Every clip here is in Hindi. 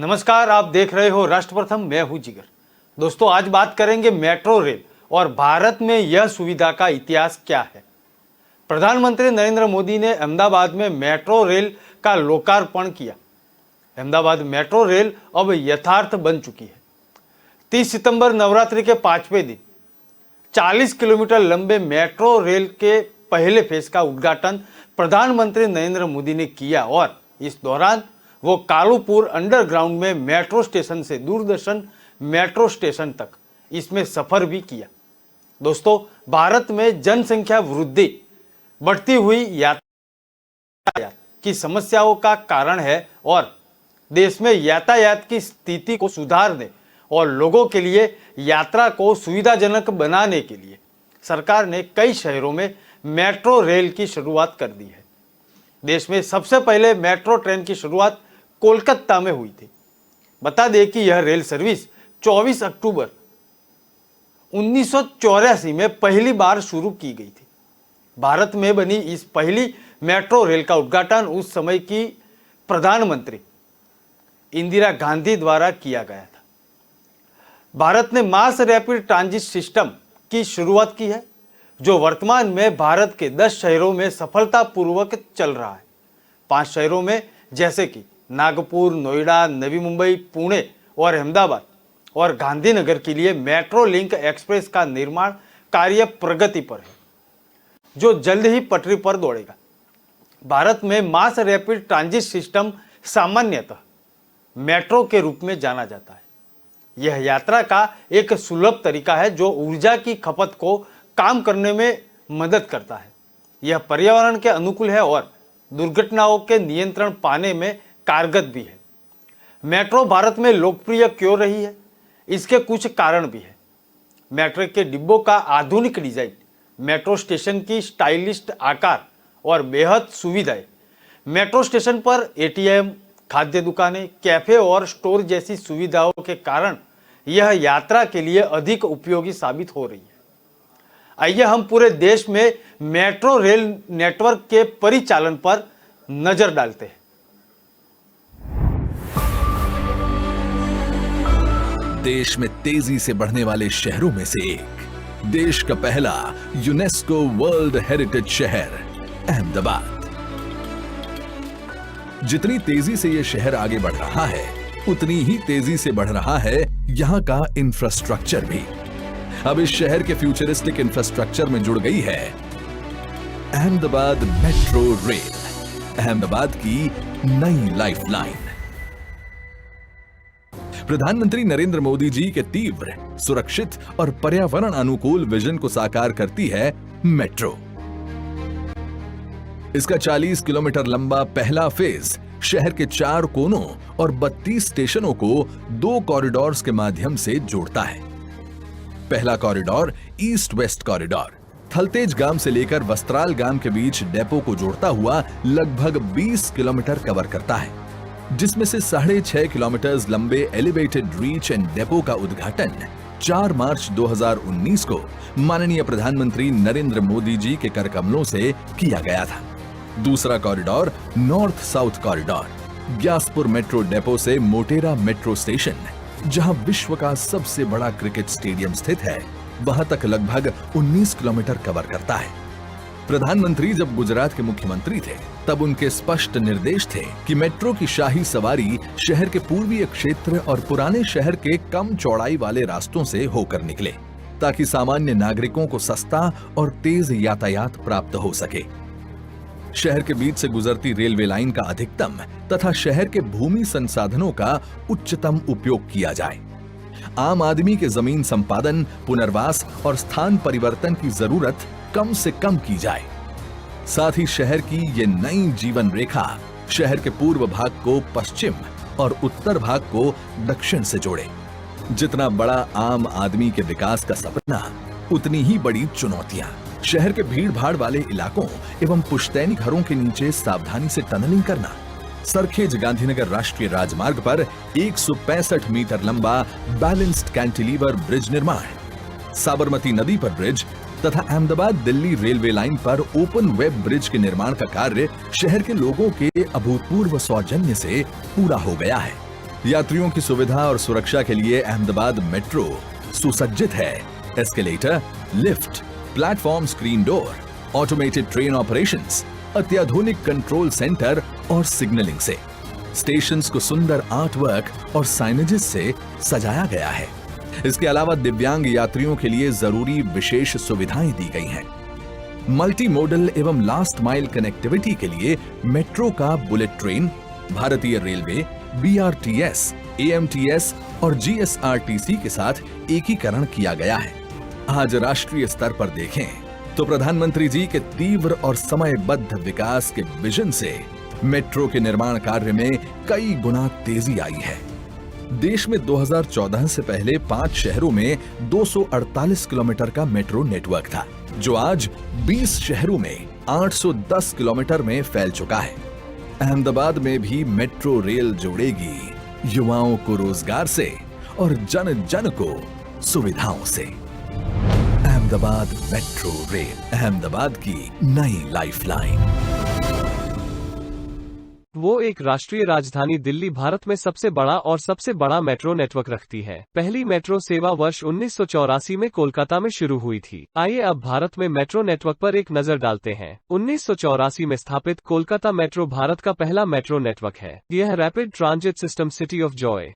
नमस्कार, आप देख रहे हो राष्ट्र प्रथम। मैं हूं जिगर। दोस्तों, आज बात करेंगे मेट्रो रेल और भारत में यह सुविधा का इतिहास क्या है। प्रधानमंत्री नरेंद्र मोदी ने अहमदाबाद में मेट्रो रेल का लोकार्पण किया। अहमदाबाद मेट्रो रेल अब यथार्थ बन चुकी है। 30 सितंबर नवरात्रि के 5वें दिन 40 किलोमीटर लंबे मेट्रो रेल के पहले फेज का उद्घाटन प्रधानमंत्री नरेंद्र मोदी ने किया और इस दौरान वो कालूपुर अंडरग्राउंड में मेट्रो स्टेशन से दूरदर्शन मेट्रो स्टेशन तक इसमें सफर भी किया। दोस्तों, भारत में जनसंख्या वृद्धि बढ़ती हुई यातायात की समस्याओं का कारण है और देश में यातायात की स्थिति को सुधारने और लोगों के लिए यात्रा को सुविधाजनक बनाने के लिए सरकार ने कई शहरों में मेट्रो रेल की शुरुआत कर दी है। देश में सबसे पहले मेट्रो ट्रेन की शुरुआत कोलकाता में हुई थी। बता दें कि यह रेल सर्विस 24 अक्टूबर 1984 में पहली बार शुरू की गई थी। भारत में बनी इस पहली मेट्रो रेल का उद्घाटन उस समय की प्रधानमंत्री इंदिरा गांधी द्वारा किया गया था। भारत ने मास रैपिड ट्रांजिट सिस्टम की शुरुआत की है, जो वर्तमान में भारत के 10 शहरों में सफलतापूर्वक चल रहा है। 5 शहरों में जैसे कि नागपुर, नोएडा, नवी मुंबई, पुणे और अहमदाबाद और गांधीनगर के लिए मेट्रो लिंक एक्सप्रेस का निर्माण कार्य प्रगति पर है, जो जल्द ही पटरी पर दौड़ेगा। भारत में मास रैपिड ट्रांजिट सिस्टम सामान्यतः मेट्रो के रूप में जाना जाता है। यह यात्रा का एक सुलभ तरीका है जो ऊर्जा की खपत को काम करने में मदद करता है। यह पर्यावरण के अनुकूल है और दुर्घटनाओं के नियंत्रण पाने में कारगर भी है। मेट्रो भारत में लोकप्रिय क्यों रही है, इसके कुछ कारण भी है। मेट्रो के डिब्बों का आधुनिक डिजाइन, मेट्रो स्टेशन की स्टाइलिश आकार और बेहद सुविधाएं, मेट्रो स्टेशन पर एटीएम, खाद्य दुकानें, कैफे और स्टोर जैसी सुविधाओं के कारण यह यात्रा के लिए अधिक उपयोगी साबित हो रही है। आइए हम पूरे देश में मेट्रो रेल नेटवर्क के परिचालन पर नजर डालते हैं। देश में तेजी से बढ़ने वाले शहरों में से एक, देश का पहला यूनेस्को वर्ल्ड हेरिटेज शहर अहमदाबाद। जितनी तेजी से यह शहर आगे बढ़ रहा है, उतनी ही तेजी से बढ़ रहा है यहां का इंफ्रास्ट्रक्चर भी। अब इस शहर के फ्यूचरिस्टिक इंफ्रास्ट्रक्चर में जुड़ गई है अहमदाबाद मेट्रो रेल, अहमदाबाद की नई लाइफलाइन। प्रधानमंत्री नरेंद्र मोदी जी के तीव्र, सुरक्षित और पर्यावरण अनुकूल विजन को साकार करती है मेट्रो। इसका 40 किलोमीटर लंबा पहला फेज शहर के 4 कोनों और 32 स्टेशनों को 2 कॉरिडोर्स के माध्यम से जोड़ता है। पहला corridor east west corridor Thaltej गांव से लेकर वस्त्राल गांव के बीच डेपो को जोड़ता हुआ लगभग 20 किलोमीटर कवर करता है, जिसमें से 6.5 किलोमीटर लंबे एलिवेटेड रीच एंड डेपो का उद्घाटन 4 मार्च 2019 को माननीय प्रधानमंत्री नरेंद्र मोदी जी के कर कमलों से किया गया था। दूसरा corridor north south corridor Gyaspur metro depot से मोटेरा मेट्रो स्टेशन, जहां विश्व का सबसे बड़ा क्रिकेट स्टेडियम स्थित है, वहां तक लगभग 19 किलोमीटर कवर करता है। प्रधानमंत्री जब गुजरात के मुख्यमंत्री थे, तब उनके स्पष्ट निर्देश थे कि मेट्रो की शाही सवारी शहर के पूर्वीय क्षेत्र और पुराने शहर के कम चौड़ाई वाले रास्तों से होकर निकले, ताकि सामान्य नागरिकों को सस्ता और तेज यातायात प्राप्त हो सके। शहर के बीच से गुजरती रेलवे लाइन का अधिकतम तथा शहर के भूमि संसाधनों का उच्चतम उपयोग किया जाए। आम आदमी के जमीन संपादन, पुनर्वास और स्थान परिवर्तन की जरूरत कम से कम की जाए। साथ ही शहर की ये नई जीवन रेखा शहर के पूर्व भाग को पश्चिम और उत्तर भाग को दक्षिण से जोड़े। जितना बड़ा आम आदमी के विकास का सपना, उतनी ही बड़ी चुनौतियां। शहर के भीड़ भाड़ वाले इलाकों एवं पुश्तैनी घरों के नीचे सावधानी से टनलिंग करना, सरखेज गांधीनगर राष्ट्रीय राजमार्ग पर 165 मीटर लंबा बैलेंस्ड कैंटिलीवर ब्रिज निर्माण, साबरमती नदी पर ब्रिज तथा अहमदाबाद दिल्ली रेलवे लाइन पर ओपन वेब ब्रिज के निर्माण का कार्य शहर के लोगों के अभूतपूर्व सौजन्य से पूरा हो गया है। यात्रियों की सुविधा और सुरक्षा के लिए अहमदाबाद मेट्रो सुसज्जित है escalator, lift, platform screen door, automated train operations, अत्याधुनिक कंट्रोल सेंटर और सिग्नलिंग से। स्टेशंस को सुंदर आर्ट वर्क और साइनेजेस से सजाया गया है। इसके अलावा दिव्यांग यात्रियों के लिए जरूरी विशेष सुविधाएं दी गई हैं। मल्टी मोडल एवं लास्ट माइल कनेक्टिविटी के लिए मेट्रो का बुलेट ट्रेन, भारतीय रेलवे, BRTS, AMTS और GSRTC के साथ एकीकरण किया गया है। आज राष्ट्रीय स्तर पर देखें तो प्रधानमंत्री जी के तीव्र और समयबद्ध विकास के विजन से मेट्रो के निर्माण कार्य में कई गुना तेजी आई है। देश में 2014 से पहले 5 शहरों में 248 किलोमीटर का मेट्रो नेटवर्क था, जो आज 20 शहरों में 810 किलोमीटर में फैल चुका है। अहमदाबाद में भी मेट्रो रेल जोड़ेगी युवाओं को रोजगार से और जन जन को सुविधाओं से। अहमदाबाद मेट्रो रेल, अहमदाबाद की नई लाइफलाइन। वो एक राष्ट्रीय राजधानी दिल्ली भारत में सबसे बड़ा और सबसे बड़ा मेट्रो नेटवर्क रखती है। पहली मेट्रो सेवा वर्ष 1984 में कोलकाता में शुरू हुई थी। आइए अब भारत में मेट्रो नेटवर्क पर एक नजर डालते हैं। 1984 में स्थापित कोलकाता मेट्रो भारत का पहला मेट्रो नेटवर्क है। यह rapid transit system city of Joy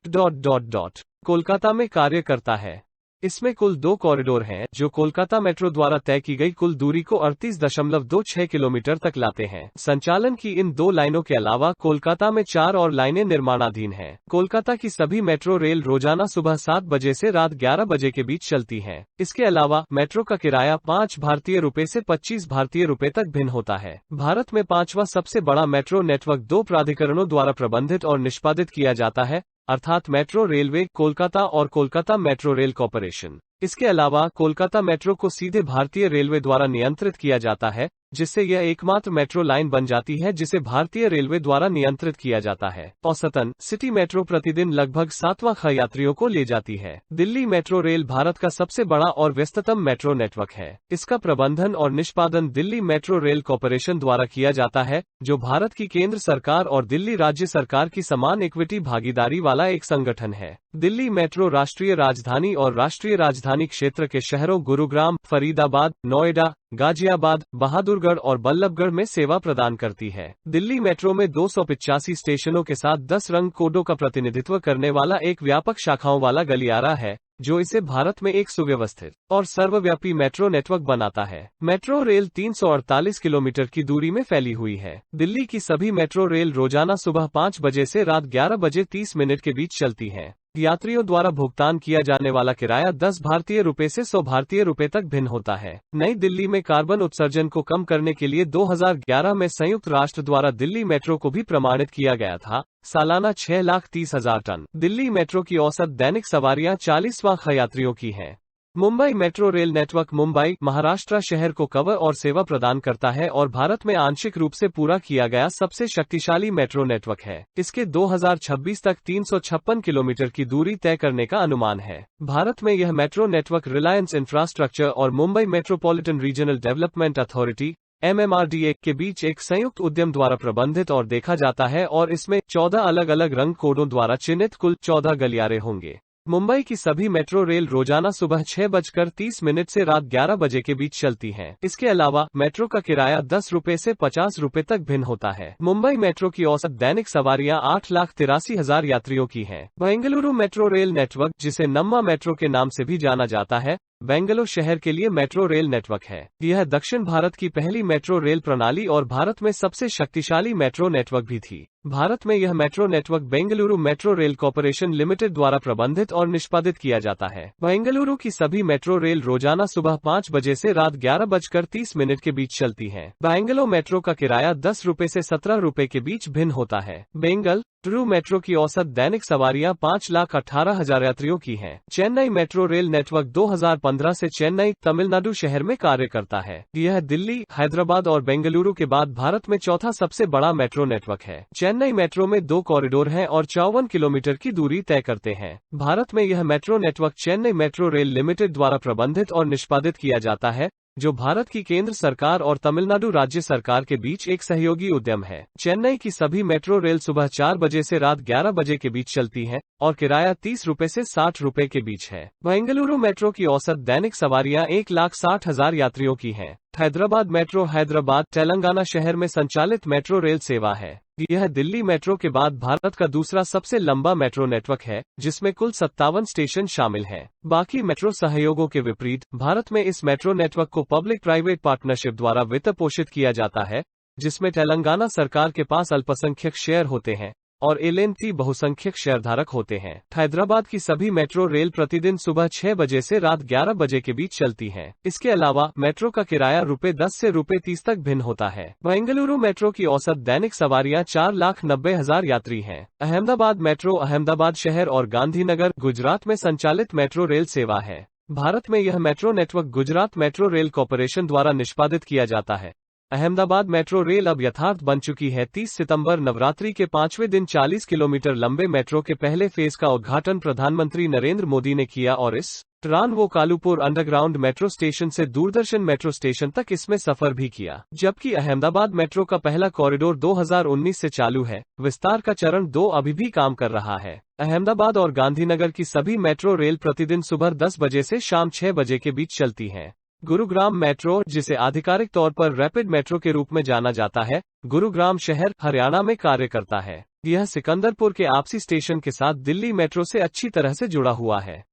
Kolkata में कार्य करता है। इसमें कुल 2 कॉरिडोर हैं, जो कोलकाता मेट्रो द्वारा तय की गई कुल दूरी को 38.26 किलोमीटर तक लाते हैं। संचालन की इन 2 लाइनों के अलावा कोलकाता में 4 और लाइनें निर्माणाधीन हैं। कोलकाता की सभी मेट्रो रेल रोजाना सुबह 7 बजे से रात 11 बजे के बीच चलती हैं। इसके अलावा मेट्रो का किराया 5 भारतीय रुपए से 25 भारतीय रुपए तक भिन्न होता है। भारत में 5वां सबसे बड़ा मेट्रो नेटवर्क 2 प्राधिकरणों द्वारा प्रबंधित और निष्पादित किया जाता है, अर्थात मेट्रो रेलवे कोलकाता और कोलकाता मेट्रो रेल कॉरपोरेशन। इसके अलावा कोलकाता मेट्रो को सीधे भारतीय रेलवे द्वारा नियंत्रित किया जाता है, जिससे यह एकमात्र मेट्रो लाइन बन जाती है जिसे भारतीय रेलवे द्वारा नियंत्रित किया जाता है। औसतन सिटी मेट्रो प्रतिदिन लगभग 7 यात्रियों को ले जाती है। दिल्ली मेट्रो रेल भारत का सबसे बड़ा और व्यस्ततम मेट्रो नेटवर्क है। इसका प्रबंधन और निष्पादन दिल्ली मेट्रो रेल कॉरपोरेशन द्वारा किया जाता है, जो भारत की केंद्र सरकार और दिल्ली राज्य सरकार की समान इक्विटी भागीदारी वाला एक संगठन है। दिल्ली मेट्रो राष्ट्रीय राजधानी और राष्ट्रीय राजधानी क्षेत्र के शहरों गुरुग्राम, फरीदाबाद, नोएडा, गाजियाबाद, बहादुरगढ़ और बल्लभगढ़ में सेवा प्रदान करती है। दिल्ली मेट्रो में 285 स्टेशनों के साथ 10 रंग कोडों का प्रतिनिधित्व करने वाला एक व्यापक शाखाओं वाला गलियारा है, जो इसे भारत में एक सुव्यवस्थित और सर्वव्यापी मेट्रो नेटवर्क बनाता है। मेट्रो रेल 348 किलोमीटर की दूरी में फैली हुई है। दिल्ली की सभी मेट्रो रेल रोजाना सुबह 5 बजे से रात 11 बजे 30 मिनट के बीच चलती हैं। यात्रियों द्वारा भुगतान किया जाने वाला किराया 10 भारतीय रुपए से 100 भारतीय रुपए तक भिन्न होता है। नई दिल्ली में कार्बन उत्सर्जन को कम करने के लिए 2011 में संयुक्त राष्ट्र द्वारा दिल्ली मेट्रो को भी प्रमाणित किया गया था। सालाना 6,30,000 टन दिल्ली मेट्रो की औसत दैनिक सवारियां 40 लाख यात्रियों की हैं। Mumbai metro rail network Mumbai, Maharashtra शहर को कवर और सेवा प्रदान करता है और भारत में आंशिक रूप से पूरा किया गया सबसे शक्तिशाली मेट्रो नेटवर्क है। इसके 2026 तक 356 किलोमीटर की दूरी तय करने का अनुमान है। भारत में यह मेट्रो नेटवर्क रिलायंस इंफ्रास्ट्रक्चर और Mumbai metropolitan regional development authority MMRDA के बीच एक संयुक्त उद्यम द्वारा प्रबंधित और देखा जाता है और इसमें 14 अलग अलग रंग कोडों द्वारा चिन्हित कुल 14 गलियारे होंगे। मुंबई की सभी मेट्रो रेल रोजाना सुबह 6:30 से रात 11 बजे के बीच चलती हैं। इसके अलावा मेट्रो का किराया 10 रुपए से 50 रुपए तक भिन्न होता है। मुंबई मेट्रो की औसत दैनिक सवारियां 8,83,000 यात्रियों की हैं। बेंगलुरु मेट्रो रेल नेटवर्क, जिसे नम्मा मेट्रो के नाम से भी जाना जाता है, बेंगलुरु शहर के लिए मेट्रो रेल नेटवर्क है। यह दक्षिण भारत की पहली मेट्रो रेल प्रणाली और भारत में सबसे शक्तिशाली मेट्रो नेटवर्क भी थी। भारत में यह metro network Bengaluru metro rail corporation limited द्वारा प्रबंधित और निष्पादित किया जाता है। बेंगलुरु की सभी मेट्रो रेल रोजाना सुबह 5 बजे से रात 11:30 के बीच चलती हैं। बेंगलुरु मेट्रो का किराया 10 रुपए से 17 रुपए के बीच भिन्न होता है। बेंगलुरु मेट्रो की औसत दैनिक सवारियां 5,18,000 यात्रियों की हैं। चेन्नई मेट्रो रेल नेटवर्क 2015 से चेन्नई, तमिलनाडु शहर में कार्य करता है। यह दिल्ली, हैदराबाद और बेंगलुरु के बाद भारत में चौथा सबसे बड़ा मेट्रो नेटवर्क है। चेन्नई मेट्रो में 2 कॉरिडोर हैं और 54 किलोमीटर की दूरी तय करते हैं। भारत में यह metro network Chennai metro rail limited द्वारा प्रबंधित और निष्पादित किया जाता है, जो भारत की केंद्र सरकार और तमिलनाडु राज्य सरकार के बीच एक सहयोगी उद्यम है। चेन्नई की सभी मेट्रो रेल सुबह 4 बजे से रात 11 बजे के बीच चलती है और किराया 30 रुपए से 60 रुपए के बीच है। बेंगलुरु मेट्रो की औसत दैनिक सवारियां 1,60,000 यात्रियों की हैं। हैदराबाद मेट्रो हैदराबाद तेलंगाना शहर में संचालित मेट्रो रेल सेवा है। यह दिल्ली मेट्रो के बाद भारत का दूसरा सबसे लंबा मेट्रो नेटवर्क है, जिसमें कुल 57 स्टेशन शामिल हैं। बाकी मेट्रो सहयोगों के विपरीत भारत में इस मेट्रो नेटवर्क को पब्लिक प्राइवेट पार्टनरशिप द्वारा वित्त पोषित किया जाता है, जिसमें तेलंगाना सरकार के पास अल्पसंख्यक शेयर होते हैं और एल&टी बहुसंख्यक शेयरधारक होते हैं। हैदराबाद की सभी मेट्रो रेल प्रतिदिन सुबह 6 बजे से रात 11 बजे के बीच चलती हैं। इसके अलावा मेट्रो का किराया ₹10 से ₹30 तक भिन्न होता है। बेंगलुरु मेट्रो की औसत दैनिक सवारियां 4,90,000 यात्री हैं। अहमदाबाद मेट्रो अहमदाबाद शहर और गांधीनगर गुजरात में संचालित मेट्रो रेल सेवा है। भारत में यह metro network Gujarat metro rail corporation द्वारा निष्पादित किया जाता है। अहमदाबाद मेट्रो रेल अब यथार्थ बन चुकी है। 30 सितंबर नवरात्रि के 5वें दिन 40 किलोमीटर लंबे मेट्रो के पहले फेज का उद्घाटन प्रधानमंत्री नरेंद्र मोदी ने किया और इस दौरान वो कालूपुर अंडरग्राउंड मेट्रो स्टेशन से दूरदर्शन मेट्रो स्टेशन तक इसमें सफर भी किया। जबकि अहमदाबाद मेट्रो का पहला कॉरिडोर 2019 से चालू है। विस्तार का चरण 2 अभी भी काम कर रहा है। अहमदाबाद और गांधीनगर की सभी मेट्रो रेल प्रतिदिन सुबह 10 बजे से शाम 6 बजे के बीच चलती हैं। गुरुग्राम मेट्रो, जिसे आधिकारिक तौर पर रैपिड मेट्रो के रूप में जाना जाता है, गुरुग्राम शहर हरियाणा में कार्य करता है। यह सिकंदरपुर के आपसी स्टेशन के साथ दिल्ली मेट्रो से अच्छी तरह से जुड़ा हुआ है।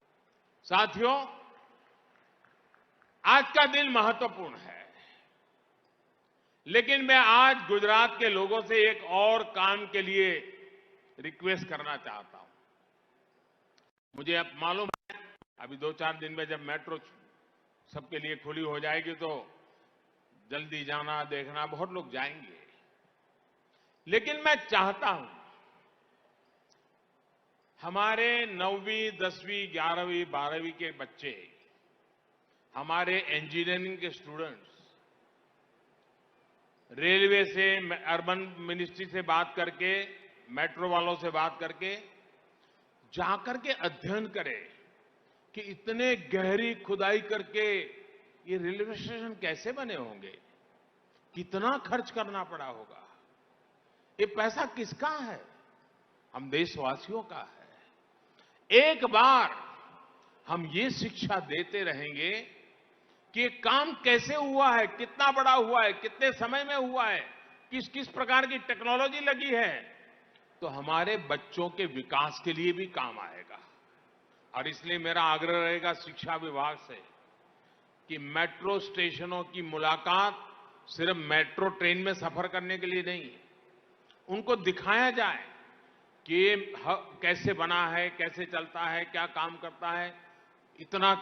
साथियों, आज का दिन महत्वपूर्ण है, लेकिन मैं आज गुजरात के लोगों से एक और काम के लिए रिक्वेस्ट करना चाहता हूं। मुझे अब मालूम है अभी 2-4 दिन में जब मेट्रो सबके लिए खुली हो जाएगी तो जल्दी जाना देखना बहुत लोग जाएंगे, लेकिन मैं चाहता हूं हमारे 9वीं 10वीं 11वीं 12वीं के बच्चे, हमारे इंजीनियरिंग के स्टूडेंट्स रेलवे से अर्बन मिनिस्ट्री से बात करके, मेट्रो वालों से बात करके जाकर के अध्ययन करें कि इतने गहरी खुदाई करके ये रेलवे स्टेशन कैसे बने होंगे, कितना खर्च करना पड़ा होगा, ये पैसा किसका है? हम देशवासियों का है। एक बार हम ये शिक्षा देते रहेंगे कि ये काम कैसे हुआ है, कितना बड़ा हुआ है, कितने समय में हुआ है, किस किस प्रकार की टेक्नोलॉजी लगी है, तो हमारे बच्चों के विकास के लिए भी काम आएगा। और इसलिए मेरा आग्रह रहेगा शिक्षा विभाग से कि मेट्रो स्टेशनों की मुलाकात सिर्फ मेट्रो ट्रेन में सफर करने के लिए नहीं, उनको दिखाया जाए कि ये कैसे बना है, कैसे चलता है, क्या काम करता है, इतना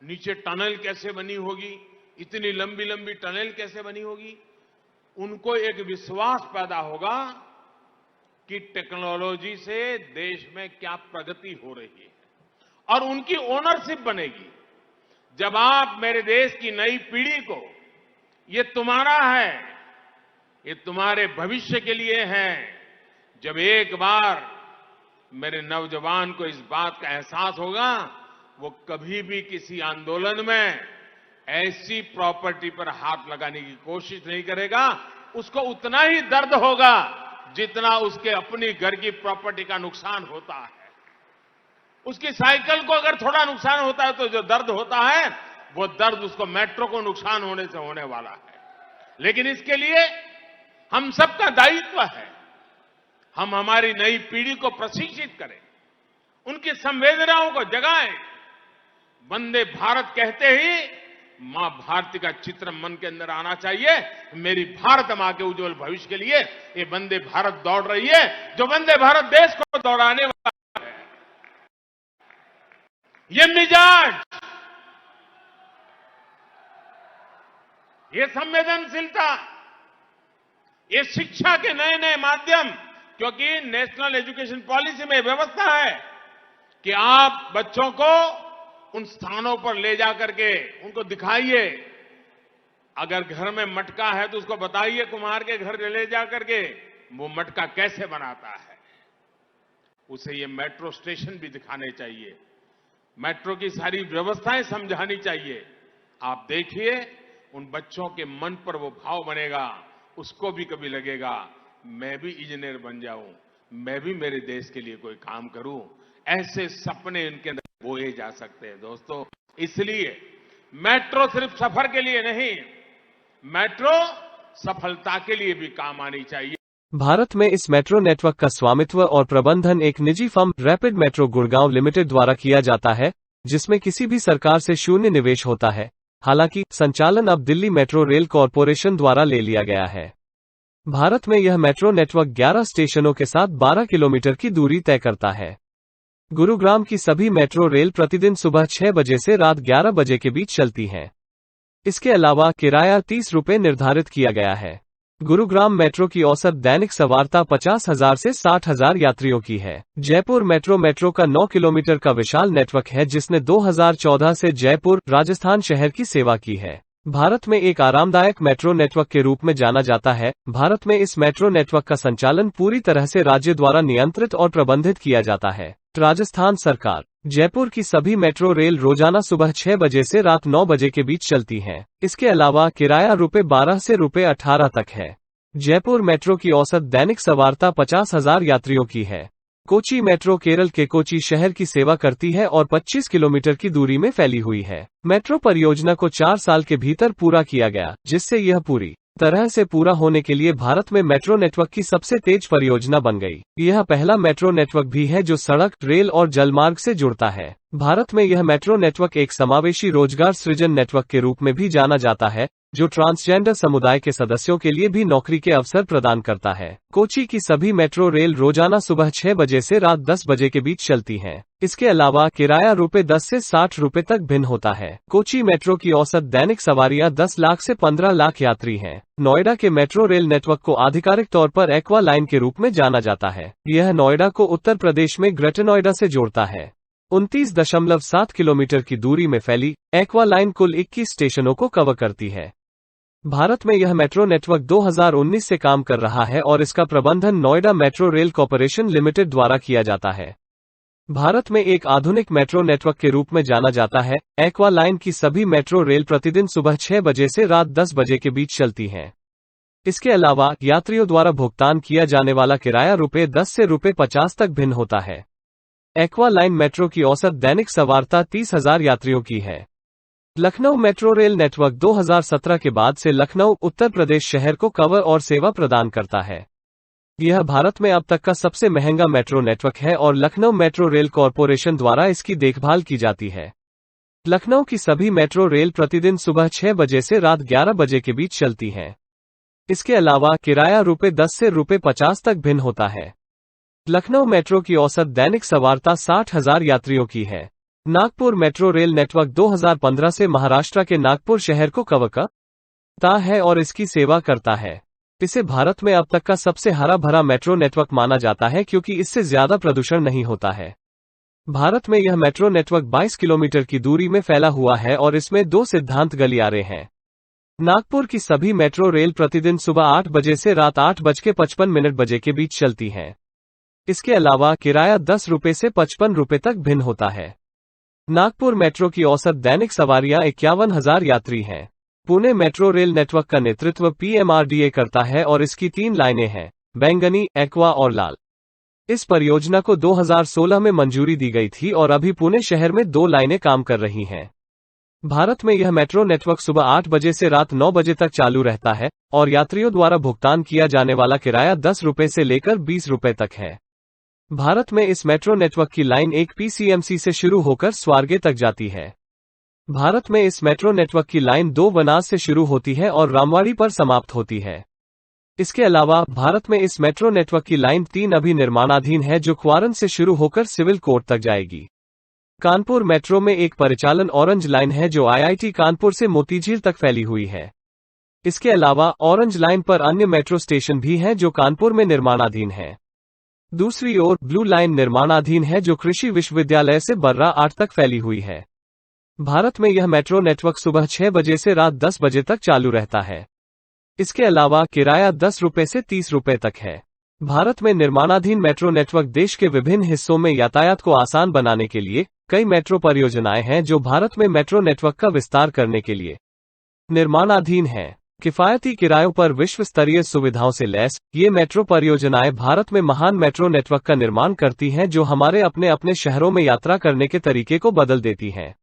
नीचे टनल कैसे बनी होगी, इतनी लंबी लंबी टनल कैसे बनी होगी। उनको एक विश्वास पैदा होगा कि टेक्नोलॉजी से देश में क्या प्रगति हो रही है और उनकी ओनरशिप बनेगी। जब आप मेरे देश की नई पीढ़ी को ये तुम्हारा है, ये तुम्हारे भविष्य के लिए है, जब एक बार मेरे नौजवान को इस बात का एहसास होगा, वो कभी भी किसी आंदोलन में ऐसी प्रॉपर्टी पर हाथ लगाने की कोशिश नहीं करेगा। उसको उतना ही दर्द होगा जितना उसके अपनी घर की प्रॉपर्टी का नुकसान होता है। उसकी साइकिल को अगर थोड़ा नुकसान होता है तो जो दर्द होता है वो दर्द उसको मेट्रो को नुकसान होने से होने वाला है। लेकिन इसके लिए हम सबका दायित्व है, हम हमारी नई पीढ़ी को प्रशिक्षित करें, उनकी संवेदनाओं को जगाएं। वंदे भारत कहते ही मां भारती का चित्र मन के अंदर आना चाहिए। मेरी भारत मां के उज्जवल भविष्य के लिए ये वंदे भारत दौड़ रही है, जो वंदे भारत देश को दौड़ाने वाला है। ये मिजाज, ये संवेदनशीलता, ये शिक्षा के नए नए माध्यम, क्योंकि नेशनल एजुकेशन पॉलिसी में व्यवस्था है कि आप बच्चों को उन स्थानों पर ले जाकर के उनको दिखाइए। अगर घर में मटका है तो उसको बताइए कुम्हार के घर ले जाकर के वो मटका कैसे बनाता है। उसे ये मेट्रो स्टेशन भी दिखाने चाहिए, मेट्रो की सारी व्यवस्थाएं समझानी चाहिए आप देखिए उन बच्चों के मन पर वो भाव बनेगा, उसको भी कभी लगेगा मैं भी इंजीनियर बन जाऊं, मैं भी मेरे देश के लिए कोई काम करूं। ऐसे सपने इनके अंदर बोए जा सकते हैं दोस्तों। इसलिए मेट्रो सिर्फ सफर के लिए नहीं, मेट्रो सफलता के लिए भी काम आनी चाहिए। भारत में इस मेट्रो नेटवर्क का स्वामित्व और प्रबंधन एक निजी firm rapid metro Gurgaon limited द्वारा किया जाता है, जिसमें किसी भी सरकार से शून्य निवेश होता है। हालांकि संचालन अब दिल्ली मेट्रो रेल कॉरपोरेशन द्वारा ले लिया गया है। भारत में यह मेट्रो नेटवर्क 11 स्टेशनों के साथ 12 किलोमीटर की दूरी तय करता है। गुरुग्राम की सभी मेट्रो रेल प्रतिदिन सुबह 6 बजे से रात 11 बजे के बीच चलती हैं। इसके अलावा किराया 30 रुपये निर्धारित किया गया है। गुरुग्राम मेट्रो की औसत दैनिक सवारता 50,000 से 60,000 यात्रियों की है। जयपुर मेट्रो का 9 किलोमीटर का विशाल नेटवर्क है, जिसने 2014 से जयपुर, राजस्थान शहर की सेवा की है। भारत में एक आरामदायक मेट्रो नेटवर्क के रूप में जाना जाता है। भारत में इस मेट्रो नेटवर्क का संचालन पूरी तरह से राज्य द्वारा नियंत्रित और प्रबंधित किया जाता है। राजस्थान सरकार। जयपुर की सभी मेट्रो रेल रोजाना सुबह 6 बजे से रात 9 बजे के बीच चलती हैं। इसके अलावा किराया ₹12 से ₹18 तक है। जयपुर मेट्रो की औसत दैनिक सवारता 50,000 यात्रियों की है। कोची मेट्रो केरल के कोची शहर की सेवा करती है और 25 किलोमीटर की दूरी में फैली हुई है। मेट्रो परियोजना को 4 साल के भीतर पूरा किया गया, जिससे यह पूरी तरह से पूरा होने के लिए भारत में मेट्रो नेटवर्क की सबसे तेज परियोजना बन गई। यह पहला मेट्रो नेटवर्क भी है जो सड़क, रेल और जलमार्ग से जुड़ता है। भारत में यह मेट्रो नेटवर्क एक समावेशी रोजगार सृजन नेटवर्क के रूप में भी जाना जाता है, जो ट्रांसजेंडर समुदाय के सदस्यों के लिए भी नौकरी के अवसर प्रदान करता है। कोची की सभी मेट्रो रेल रोजाना सुबह 6 बजे से रात 10 बजे के बीच चलती हैं। इसके अलावा किराया ₹10 से ₹60 तक भिन्न होता है। कोची मेट्रो की औसत दैनिक सवारियां 10 लाख से 15 लाख यात्री हैं। नोएडा के मेट्रो रेल नेटवर्क को आधिकारिक तौर पर एक्वा लाइन के रूप में जाना जाता है। यह नोएडा को उत्तर प्रदेश में ग्रेटर नोएडा से जोड़ता है। 29.7 किलोमीटर की दूरी में फैली एक्वा लाइन कुल 21 स्टेशनों को कवर करती है। भारत में यह मेट्रो नेटवर्क 2019 से काम कर रहा है और इसका प्रबंधन Noida metro rail corporation limited द्वारा किया जाता है। भारत में एक आधुनिक मेट्रो नेटवर्क के रूप में जाना जाता है। एक्वा लाइन की सभी मेट्रो रेल प्रतिदिन सुबह 6 बजे से रात 10 बजे के बीच चलती हैं। इसके अलावा यात्रियों द्वारा भुगतान किया जाने वाला किराया ₹10 से ₹50 तक भिन्न होता है। एक्वा लाइन मेट्रो की औसत दैनिक सवारता 30,000 यात्रियों की है। लखनऊ मेट्रो रेल नेटवर्क 2017 के बाद से लखनऊ, उत्तर प्रदेश शहर को कवर और सेवा प्रदान करता है। यह भारत में अब तक का सबसे महंगा मेट्रो नेटवर्क है और लखनऊ मेट्रो रेल कॉरपोरेशन द्वारा इसकी देखभाल की जाती है। लखनऊ की सभी मेट्रो रेल प्रतिदिन सुबह 6 बजे से रात 11 बजे के बीच चलती हैं। इसके अलावा किराया ₹10 से ₹50 तक भिन्न होता है। लखनऊ मेट्रो की औसत दैनिक सवारता 60,000 यात्रियों की है। नागपुर मेट्रो रेल नेटवर्क 2015 से महाराष्ट्र के नागपुर शहर को कवर करता है और इसकी सेवा करता है। इसे भारत में अब तक का सबसे हरा भरा मेट्रो नेटवर्क माना जाता है, क्योंकि इससे ज्यादा प्रदूषण नहीं होता है। भारत में यह मेट्रो नेटवर्क 22 किलोमीटर की दूरी में फैला हुआ है और इसमें 2 सिद्धांत गलियारे हैं। नागपुर की सभी मेट्रो रेल प्रतिदिन सुबह 8 बजे से रात 8:55 बजे के बीच चलती हैं। इसके अलावा किराया ₹10 से ₹55 तक भिन्न होता है। नागपुर मेट्रो की औसत दैनिक सवारियां 51,000 यात्री हैं। पुणे मेट्रो रेल नेटवर्क का नेतृत्व PMRDA करता है और इसकी 3 लाइनें हैं, बैंगनी, एक्वा और लाल। इस परियोजना को 2016 में मंजूरी दी गई थी और अभी पुणे शहर में 2 लाइनें काम कर रही हैं। भारत में यह मेट्रो नेटवर्क सुबह 8 बजे से रात 9 बजे तक चालू रहता है और यात्रियों द्वारा भुगतान किया जाने वाला किराया ₹10 से लेकर ₹20 तक है। भारत में इस मेट्रो नेटवर्क की लाइन 1 PCMC से शुरू होकर स्वारगे तक जाती है। भारत में इस मेट्रो नेटवर्क की लाइन 2 बनास से शुरू होती है और रामवाड़ी पर समाप्त होती है। इसके अलावा भारत में इस मेट्रो नेटवर्क की लाइन 3 अभी निर्माणाधीन है, जो क्वारन से शुरू होकर सिविल कोर्ट तक जाएगी। कानपुर मेट्रो में एक परिचालन ऑरेंज लाइन है जो IIT कानपुर से मोतीझील तक फैली हुई है। इसके अलावा ऑरेंज लाइन पर अन्य मेट्रो स्टेशन भी हैं जो कानपुर में निर्माणाधीन है। दूसरी ओर ब्लू लाइन निर्माणाधीन है जो कृषि विश्वविद्यालय से बर्रा 8 तक फैली हुई है। भारत में यह मेट्रो नेटवर्क सुबह 6 बजे से रात 10 बजे तक चालू रहता है। इसके अलावा किराया ₹10 से ₹30 तक है। भारत में निर्माणाधीन मेट्रो नेटवर्क देश के विभिन्न हिस्सों में यातायात को आसान बनाने के लिए कई मेट्रो परियोजनाएं हैं जो भारत में मेट्रो नेटवर्क का विस्तार करने के लिए निर्माणाधीन हैं। किफायती किरायों पर विश्व स्तरीय सुविधाओं से लैस ये मेट्रो परियोजनाएं भारत में महान मेट्रो नेटवर्क का निर्माण करती हैं जो हमारे अपने अपने शहरों में यात्रा करने के तरीके को बदल देती हैं।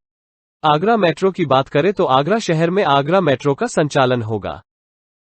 आगरा मेट्रो की बात करें तो आगरा शहर में आगरा मेट्रो का संचालन होगा।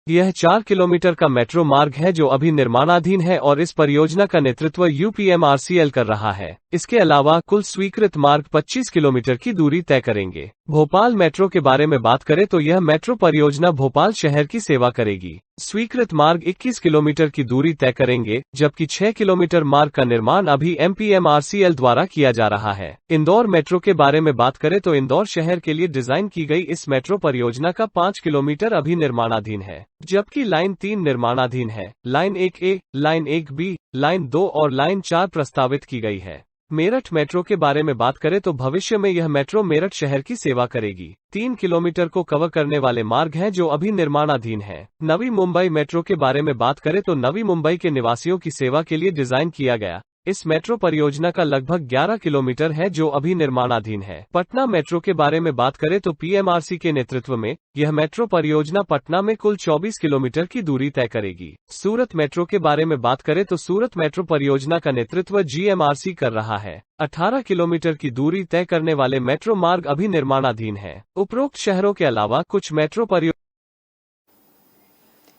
यह 4 किलोमीटर का मेट्रो मार्ग है जो अभी निर्माणाधीन है और इस परियोजना का नेतृत्व यूपीएमआरसीएल कर रहा है। इसके अलावा कुल स्वीकृत मार्ग 25 किलोमीटर की दूरी तय करेंगे। भोपाल मेट्रो के बारे में बात करें तो यह मेट्रो परियोजना भोपाल शहर की सेवा करेगी। स्वीकृत मार्ग 21 किलोमीटर की दूरी तय करेंगे, जबकि 6 किलोमीटर मार्ग का निर्माण अभी एमपीएमआरसीएल द्वारा किया जा रहा है। इंदौर मेट्रो के बारे में बात करें तो इंदौर शहर के लिए डिजाइन की गई इस मेट्रो परियोजना का 5 किलोमीटर अभी निर्माणाधीन है, जबकि लाइन 3 निर्माणाधीन है। Line 1A, line 1B, line 2 और लाइन 4 प्रस्तावित की गई है। मेरठ मेट्रो के बारे में बात करें तो भविष्य में यह मेट्रो मेरठ शहर की सेवा करेगी। 3 किलोमीटर को कवर करने वाले मार्ग हैं जो अभी निर्माणाधीन है। नवी मुंबई मेट्रो के बारे में बात करें तो नवी मुंबई के निवासियों की सेवा के लिए डिजाइन किया गया इस मेट्रो परियोजना का लगभग 11 किलोमीटर है जो अभी निर्माणाधीन है। पटना मेट्रो के बारे में बात करें तो पीएमआरसी के नेतृत्व में यह मेट्रो परियोजना पटना में कुल 24 किलोमीटर की दूरी तय करेगी। सूरत मेट्रो के बारे में बात करें तो सूरत मेट्रो परियोजना का नेतृत्व जीएमआरसी कर रहा है। 18 किलोमीटर की दूरी तय करने वाले मेट्रो मार्ग अभी निर्माणाधीन है। उपरोक्त शहरों के अलावा कुछ मेट्रो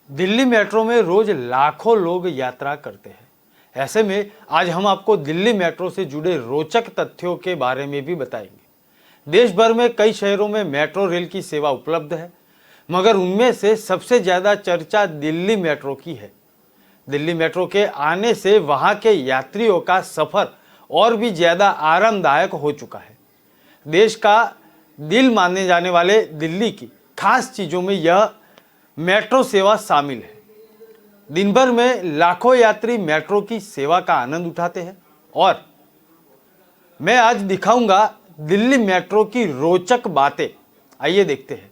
दिल्ली मेट्रो में रोज लाखों लोग यात्रा करते हैं। ऐसे में आज हम आपको दिल्ली मेट्रो से जुड़े रोचक तथ्यों के बारे में भी बताएंगे। देश भर में कई शहरों में मेट्रो रेल की सेवा उपलब्ध है, मगर उनमें से सबसे ज्यादा चर्चा दिल्ली मेट्रो की है। दिल्ली मेट्रो के आने से वहां के यात्रियों का सफर और भी ज्यादा आरामदायक हो चुका है। देश का दिल माने जाने वाले दिल्ली की खास चीजों में यह मेट्रो सेवा शामिल है। दिन भर में लाखों यात्री मेट्रो की सेवा का आनंद उठाते हैं और मैं आज दिखाऊंगा दिल्ली मेट्रो की रोचक बातें। आइए देखते हैं।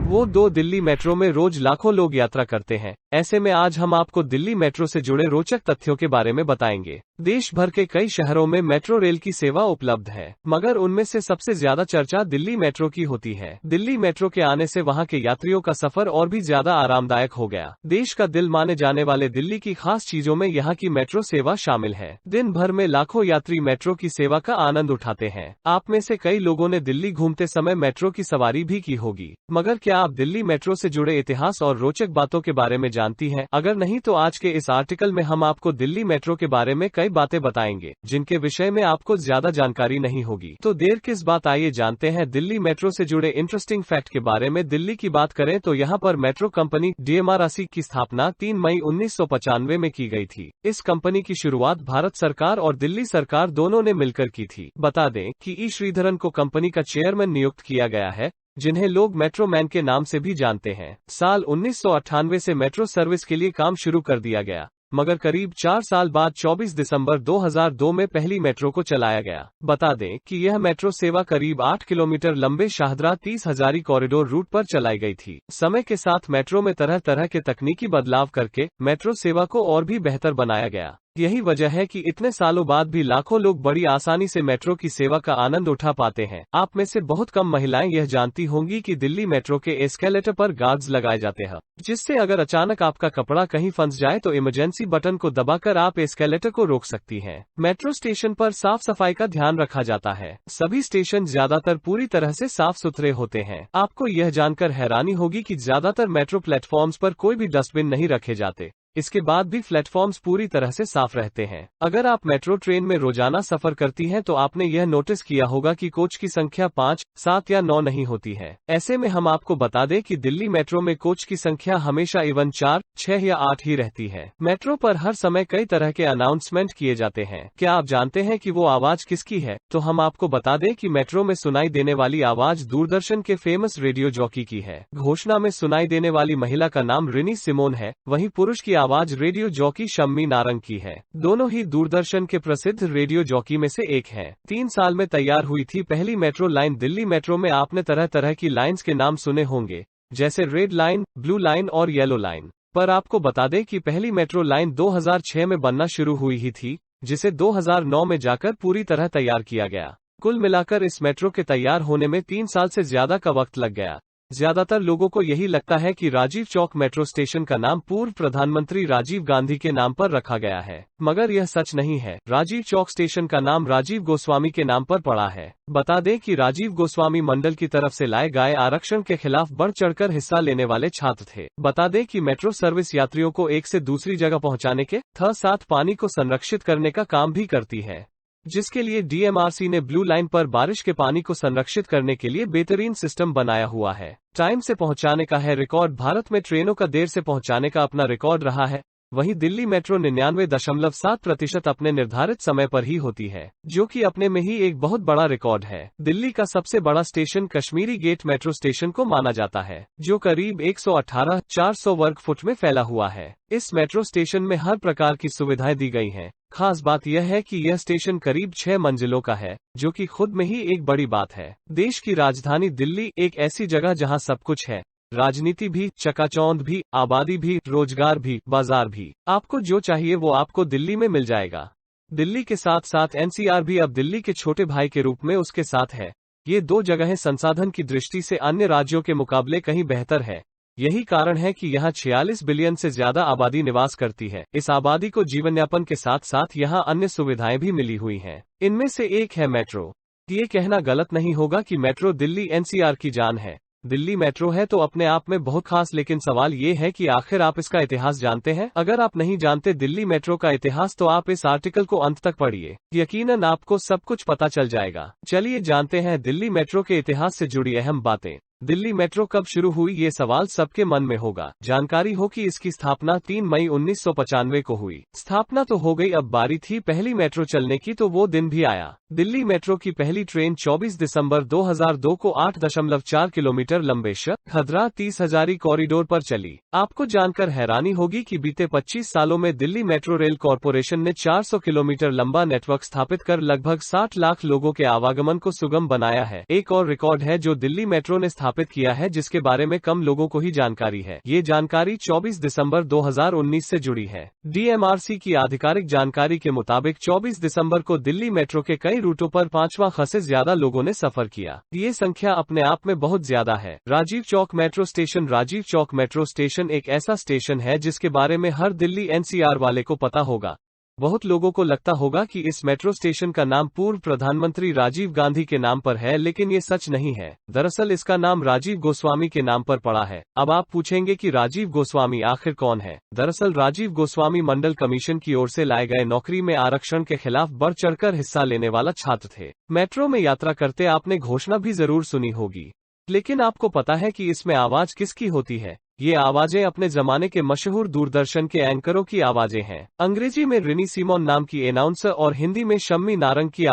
वो दो दिल्ली मेट्रो में रोज लाखों लोग यात्रा करते हैं। ऐसे में आज हम आपको दिल्ली मेट्रो से जुड़े रोचक तथ्यों के बारे में बताएंगे। देश भर के कई शहरों में मेट्रो रेल की सेवा उपलब्ध है, मगर उनमें से सबसे ज्यादा चर्चा दिल्ली मेट्रो की होती है। दिल्ली मेट्रो के आने से वहां के यात्रियों का सफर और भी ज्यादा आरामदायक हो गया। देश का दिल माने जाने वाले दिल्ली की खास चीजों में यहाँ की मेट्रो सेवा शामिल है। दिन भर में लाखों यात्री मेट्रो की सेवा का आनंद उठाते हैं। आप में से कई लोगों ने दिल्ली घूमते समय मेट्रो की सवारी भी की होगी, मगर क्या आप दिल्ली मेट्रो से जुड़े इतिहास और रोचक बातों के बारे में जानती हैं? अगर नहीं तो आज के इस आर्टिकल में हम आपको दिल्ली मेट्रो के बारे में कई बातें बताएंगे जिनके विषय में आपको ज्यादा जानकारी नहीं होगी। तो देर किस बात, आइए जानते हैं दिल्ली मेट्रो से जुड़े इंटरेस्टिंग फैक्ट के बारे में। दिल्ली की बात करें तो यहाँ पर मेट्रो कंपनी डीएमआरसी की स्थापना 3 मई 1995 में की गई थी। इस कंपनी की शुरुआत भारत सरकार और दिल्ली सरकार दोनों ने मिलकर की थी। बता दें कि ई श्रीधरन को कंपनी का चेयरमैन नियुक्त किया गया है, जिन्हें लोग मेट्रो मैन के नाम से भी जानते हैं। साल 1998 से मेट्रो सर्विस के लिए काम शुरू कर दिया गया, मगर करीब 4 साल बाद 24 दिसंबर 2002 में पहली मेट्रो को चलाया गया। बता दें कि यह मेट्रो सेवा करीब 8 किलोमीटर लंबे शाहदरा 30 हजारी कॉरिडोर रूट पर चलाई गई थी। समय के साथ मेट्रो में तरह तरह के तकनीकी बदलाव करके मेट्रो सेवा को और भी बेहतर बनाया गया। यही वजह है कि इतने सालों बाद भी लाखों लोग बड़ी आसानी से मेट्रो की सेवा का आनंद उठा पाते हैं। आप में से बहुत कम महिलाएं यह जानती होंगी कि दिल्ली मेट्रो के एस्केलेटर पर गार्ड्स लगाए जाते हैं, जिससे अगर अचानक आपका कपड़ा कहीं फंस जाए तो इमरजेंसी बटन को दबाकर आप एस्केलेटर को रोक सकती हैं। मेट्रो स्टेशन पर साफ सफाई का ध्यान रखा जाता है। सभी स्टेशन ज्यादातर पूरी तरह से साफ सुथरे होते हैं। आपको यह जानकर हैरानी होगी कि ज्यादातर मेट्रो प्लेटफॉर्म्स पर कोई भी डस्टबिन नहीं रखे जाते। इसके बाद भी प्लेटफॉर्म्स पूरी तरह से साफ रहते हैं। अगर आप मेट्रो ट्रेन में रोजाना सफर करती हैं तो आपने यह नोटिस किया होगा कि कोच की संख्या 5, 7 या 9 नहीं होती है। ऐसे में हम आपको बता दें कि दिल्ली मेट्रो में कोच की संख्या हमेशा इवन 4, 6 या 8 ही रहती है। मेट्रो पर हर समय कई तरह के अनाउंसमेंट किए जाते हैं। क्या आप जानते हैं कि वो आवाज किसकी है? तो हम आपको बता दें कि मेट्रो में सुनाई देने वाली आवाज दूरदर्शन के फेमस रेडियो जॉकी की है। घोषणा में सुनाई देने वाली महिला का नाम रिनी सिमोन है, वहीं पुरुष की आवाज रेडियो जॉकी शम्मी नारंग की है। दोनों ही दूरदर्शन के प्रसिद्ध रेडियो जॉकी में से एक हैं। 3 साल में तैयार हुई थी पहली मेट्रो लाइन। दिल्ली मेट्रो में आपने तरह तरह की लाइंस के नाम सुने होंगे, जैसे रेड लाइन, ब्लू लाइन और येलो लाइन। पर आपको बता दें कि पहली मेट्रो लाइन 2006 में बनना शुरू हुई ही थी। जिसे 2009 में जाकर पूरी तरह तैयार किया गया। कुल मिलाकर इस मेट्रो के तैयार होने में 3 साल से ज्यादा का वक्त लग गया। ज्यादातर लोगों को यही लगता है कि राजीव चौक मेट्रो स्टेशन का नाम पूर्व प्रधानमंत्री राजीव गांधी के नाम पर रखा गया है, मगर यह सच नहीं है। राजीव चौक स्टेशन का नाम राजीव गोस्वामी के नाम पर पड़ा है। बता दें कि राजीव गोस्वामी मंडल की तरफ से लाए गए आरक्षण के खिलाफ बढ़ चढ़कर हिस्सा लेने वाले छात्र थे। बता दें कि मेट्रो सर्विस यात्रियों को एक से दूसरी जगह पहुंचाने के साथ पानी को संरक्षित करने का काम भी करती है, जिसके लिए डीएमआरसी ने ब्लू लाइन पर बारिश के पानी को संरक्षित करने के लिए बेहतरीन सिस्टम बनाया हुआ है। टाइम से पहुंचाने का है रिकॉर्ड। भारत में ट्रेनों का देर से पहुंचाने का अपना रिकॉर्ड रहा है। वहीं दिल्ली मेट्रो 99.7% अपने निर्धारित समय पर ही होती है, जो कि अपने में ही एक बहुत बड़ा रिकॉर्ड है। दिल्ली का सबसे बड़ा station Kashmiri Gate metro station को माना जाता है, जो करीब 118,400 वर्ग फुट में फैला हुआ है। इस मेट्रो स्टेशन में हर प्रकार की सुविधाएं दी गई हैं। खास बात यह है कि यह स्टेशन करीब 6 मंजिलों का है, जो कि खुद में ही एक बड़ी बात है। देश की राजधानी दिल्ली एक ऐसी जगह जहां सब कुछ है, राजनीति भी, चकाचौंध भी, आबादी भी, रोजगार भी, बाजार भी। आपको जो चाहिए वो आपको दिल्ली में मिल जाएगा। दिल्ली के साथ साथ एनसीआर भी अब दिल्ली के छोटे भाई के रूप में उसके साथ है। ये 2 जगहें संसाधन की दृष्टि से अन्य राज्यों के मुकाबले कहीं बेहतर है। यही कारण है कि यहाँ 46 बिलियन से ज्यादा आबादी निवास करती है। इस आबादी को जीवनयापन के साथ साथ यहाँ अन्य सुविधाएं भी मिली हुई हैं। इनमें से एक है मेट्रो। ये कहना गलत नहीं होगा कि मेट्रो दिल्ली एनसीआर की जान है। दिल्ली मेट्रो है तो अपने आप में बहुत खास, लेकिन सवाल ये है कि आखिर आप इसका इतिहास जानते हैं? अगर आप नहीं जानते दिल्ली मेट्रो का इतिहास तो आप इस आर्टिकल को अंत तक पढ़िए, यकीनन आपको सब कुछ पता चल जाएगा। चलिए जानते हैं दिल्ली मेट्रो के इतिहास से जुड़ी अहम बातें। दिल्ली मेट्रो कब शुरू हुई, ये सवाल सबके मन में होगा। जानकारी हो कि इसकी स्थापना 3 मई 1995 को हुई। स्थापना तो हो गई, अब बारी थी पहली मेट्रो चलने की, तो वो दिन भी आया। दिल्ली मेट्रो की पहली ट्रेन 24 दिसंबर 2002 को 8.4 किलोमीटर लंबे खदरा 30,000 कॉरिडोर पर चली। आपको जानकर हैरानी होगी कि बीते 25 सालों में दिल्ली मेट्रो रेल कॉरपोरेशन ने 400 किलोमीटर लंबा नेटवर्क स्थापित कर लगभग 60 लाख लोगों के आवागमन को सुगम बनाया है। एक और रिकॉर्ड है जो दिल्ली मेट्रो ने स्थापित किया है, जिसके बारे में कम लोगों को ही जानकारी है। ये जानकारी 24 दिसंबर 2019 से जुड़ी है। डीएमआरसी की आधिकारिक जानकारी के मुताबिक 24 दिसंबर को दिल्ली मेट्रो के कई रूटों पर 5वां से ज्यादा लोगों ने सफर किया। ये संख्या अपने आप में बहुत ज्यादा है। Rajiv Chowk metro station. Rajiv Chowk metro station एक ऐसा स्टेशन है जिसके बारे में हर दिल्ली एनसीआर वाले को पता होगा। बहुत लोगों को लगता होगा कि इस मेट्रो स्टेशन का नाम पूर्व प्रधानमंत्री राजीव गांधी के नाम पर है, लेकिन ये सच नहीं है। दरअसल इसका नाम राजीव गोस्वामी के नाम पर पड़ा है। अब आप पूछेंगे कि राजीव गोस्वामी आखिर कौन है? दरअसल राजीव गोस्वामी मंडल कमीशन की ओर से लाए गए नौकरी में आरक्षण के खिलाफ बढ़ चढ़कर हिस्सा लेने वाला छात्र थे। मेट्रो में यात्रा करते आपने घोषणा भी जरूर सुनी होगी, लेकिन आपको पता है कि इसमें आवाज किसकी होती है? ये आवाजें अपने जमाने के मशहूर दूरदर्शन के एंकरों की आवाजें हैं। अंग्रेजी में रिनी सिमोन नाम की अनाउंसर और हिंदी में शम्मी नारंग की।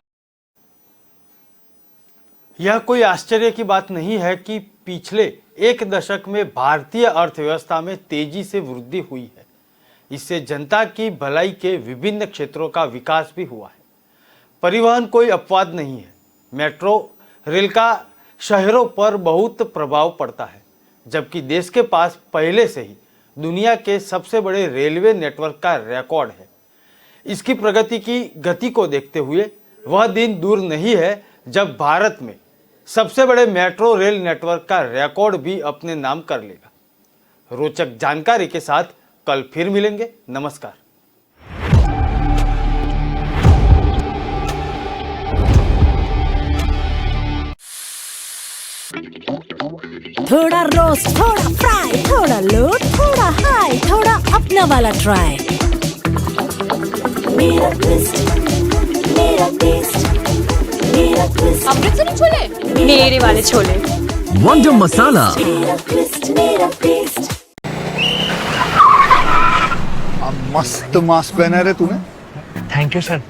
यह कोई आश्चर्य की बात नहीं है कि पिछले 1 दशक में भारतीय अर्थव्यवस्था में तेजी से वृद्धि हुई है। इससे जनता की भलाई के विभिन्न क्षेत्रों का विकास भी हुआ है। परिवहन कोई अपवाद नहीं है। मेट्रो रेल का शहरों पर बहुत प्रभाव पड़ता है, जबकि देश के पास पहले से ही दुनिया के सबसे बड़े रेलवे नेटवर्क का रिकॉर्ड है। इसकी प्रगति की गति को देखते हुए वह दिन दूर नहीं है जब भारत में सबसे बड़े मेट्रो रेल नेटवर्क का रिकॉर्ड भी अपने नाम कर लेगा। रोचक जानकारी के साथ कल फिर मिलेंगे। नमस्कार। थोड़ा रोस्ट, थोड़ा फ्राई, थोड़ा लो, थोड़ा हाई, थोड़ा अपना वाला ट्राई। मेरा ट्विस्ट, मेरा टेस्ट, मेरा ट्विस्ट। अमृतसरी छोले, मेरे वाले छोले। वंडर मसाला। मेरा ट्विस्ट, मेरा टेस्ट। मस्त मास्क पहना है रे तूने। Thank you sir.